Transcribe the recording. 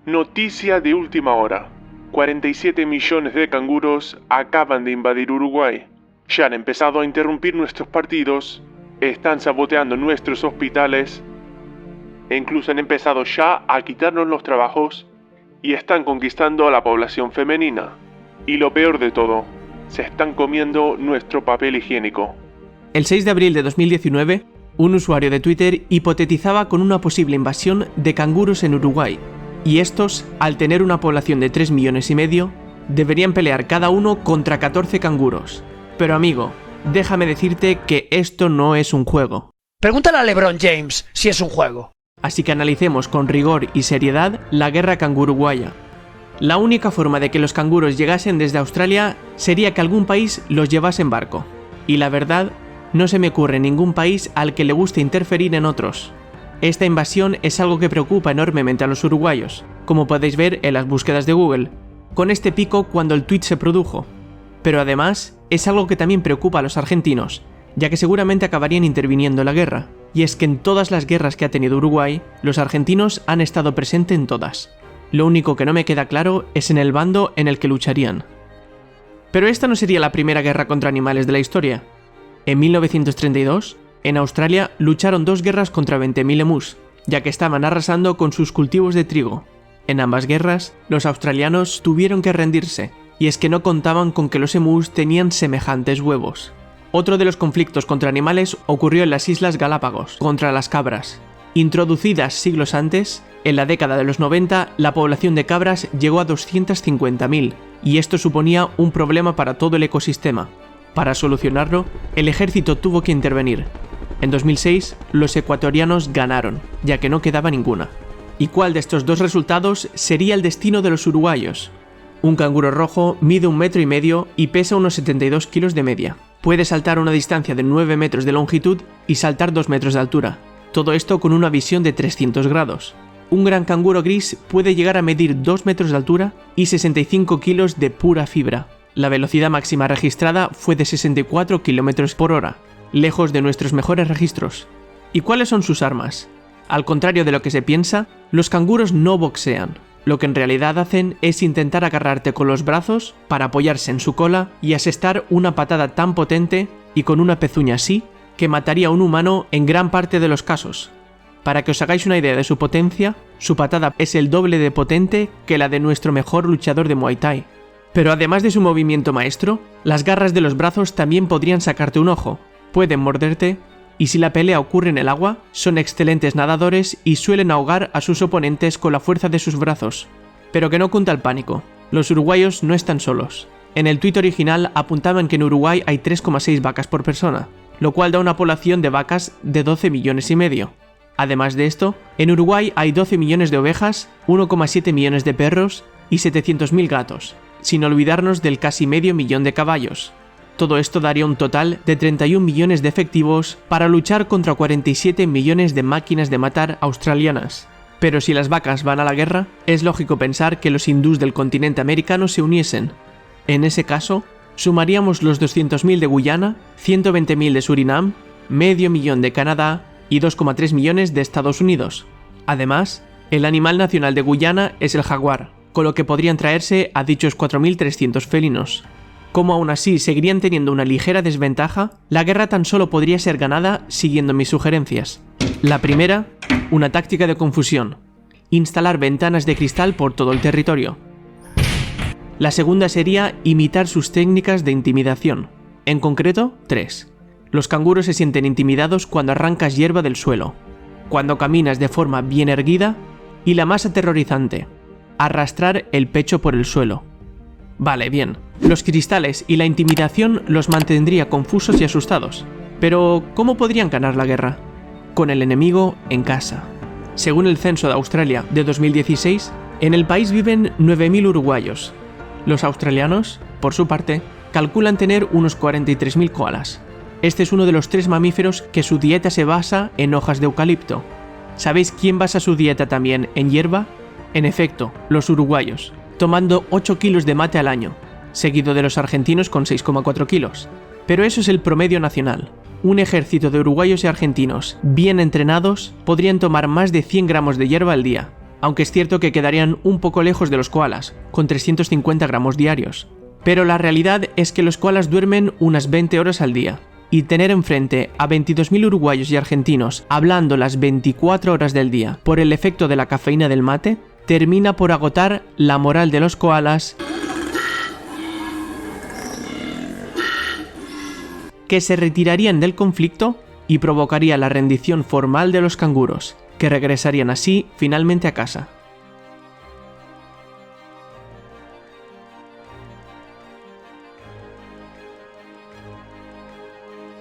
Noticia de última hora. 47 millones de canguros acaban de invadir Uruguay. Ya han empezado a interrumpir nuestros partidos, están saboteando nuestros hospitales, e incluso han empezado ya a quitarnos los trabajos y están conquistando a la población femenina. Y lo peor de todo, se están comiendo nuestro papel higiénico. El 6 de abril de 2019, un usuario de Twitter hipotetizaba con una posible invasión de canguros en Uruguay, y estos, al tener una población de 3,5 millones, deberían pelear cada uno contra 14 canguros. Pero amigo, déjame decirte que esto no es un juego. Pregúntale a LeBron James si es un juego. Así que analicemos con rigor y seriedad la guerra canguruguaya. La única forma de que los canguros llegasen desde Australia sería que algún país los llevase en barco. Y la verdad, no se me ocurre ningún país al que le guste interferir en otros. Esta invasión es algo que preocupa enormemente a los uruguayos, como podéis ver en las búsquedas de Google, con este pico cuando el tweet se produjo. Pero además, es algo que también preocupa a los argentinos, ya que seguramente acabarían interviniendo en la guerra. Y es que en todas las guerras que ha tenido Uruguay, los argentinos han estado presentes en todas. Lo único que no me queda claro es en el bando en el que lucharían. Pero esta no sería la primera guerra contra animales de la historia. En 1932, en Australia lucharon 2 guerras contra 20.000 emus, ya que estaban arrasando con sus cultivos de trigo. En ambas guerras, los australianos tuvieron que rendirse, y es que no contaban con que los emus tenían semejantes huevos. Otro de los conflictos contra animales ocurrió en las Islas Galápagos, contra las cabras. Introducidas siglos antes, en la década de los 90, la población de cabras llegó a 250.000, y esto suponía un problema para todo el ecosistema. Para solucionarlo, el ejército tuvo que intervenir. En 2006, los ecuatorianos ganaron, ya que no quedaba ninguna. ¿Y cuál de estos dos resultados sería el destino de los uruguayos? Un canguro rojo mide 1,5 metros y pesa unos 72 kilos de media. Puede saltar a una distancia de 9 metros de longitud y saltar 2 metros de altura. Todo esto con una visión de 300 grados. Un gran canguro gris puede llegar a medir 2 metros de altura y 65 kilos de pura fibra. La velocidad máxima registrada fue de 64 km por hora, lejos de nuestros mejores registros. ¿Y cuáles son sus armas? Al contrario de lo que se piensa, los canguros no boxean. Lo que en realidad hacen es intentar agarrarte con los brazos para apoyarse en su cola y asestar una patada tan potente y con una pezuña así que mataría a un humano en gran parte de los casos. Para que os hagáis una idea de su potencia, su patada es el doble de potente que la de nuestro mejor luchador de Muay Thai. Pero además de su movimiento maestro, las garras de los brazos también podrían sacarte un ojo, pueden morderte, y si la pelea ocurre en el agua, son excelentes nadadores y suelen ahogar a sus oponentes con la fuerza de sus brazos. Pero que no cunda el pánico, los uruguayos no están solos. En el tuit original apuntaban que en Uruguay hay 3,6 vacas por persona, lo cual da una población de vacas de 12,5 millones. Además de esto, en Uruguay hay 12 millones de ovejas, 1,7 millones de perros y 700.000 gatos, sin olvidarnos del casi medio millón de caballos. Todo esto daría un total de 31 millones de efectivos para luchar contra 47 millones de máquinas de matar australianas. Pero si las vacas van a la guerra, es lógico pensar que los hindús del continente americano se uniesen. En ese caso, sumaríamos los 200.000 de Guyana, 120.000 de Surinam, medio millón de Canadá y 2,3 millones de Estados Unidos. Además, el animal nacional de Guyana es el jaguar, con lo que podrían traerse a dichos 4.300 felinos. Como aún así seguirían teniendo una ligera desventaja, la guerra tan solo podría ser ganada siguiendo mis sugerencias. La primera, una táctica de confusión. Instalar ventanas de cristal por todo el territorio. La segunda sería imitar sus técnicas de intimidación. En concreto, 3. Los canguros se sienten intimidados cuando arrancas hierba del suelo, cuando caminas de forma bien erguida y la más aterrorizante, arrastrar el pecho por el suelo. Vale, bien. Los cristales y la intimidación los mantendría confusos y asustados. Pero, ¿cómo podrían ganar la guerra? Con el enemigo en casa. Según el censo de Australia de 2016, en el país viven 9.000 uruguayos. Los australianos, por su parte, calculan tener unos 43.000 koalas. Este es uno de los 3 mamíferos que su dieta se basa en hojas de eucalipto. ¿Sabéis quién basa su dieta también en hierba? En efecto, los uruguayos, tomando 8 kilos de mate al año, seguido de los argentinos con 6,4 kilos. Pero eso es el promedio nacional. Un ejército de uruguayos y argentinos bien entrenados podrían tomar más de 100 gramos de hierba al día, aunque es cierto que quedarían un poco lejos de los koalas, con 350 gramos diarios. Pero la realidad es que los koalas duermen unas 20 horas al día, y tener enfrente a 22.000 uruguayos y argentinos hablando las 24 horas del día por el efecto de la cafeína del mate, termina por agotar la moral de los koalas, que se retirarían del conflicto y provocaría la rendición formal de los canguros, que regresarían así finalmente a casa.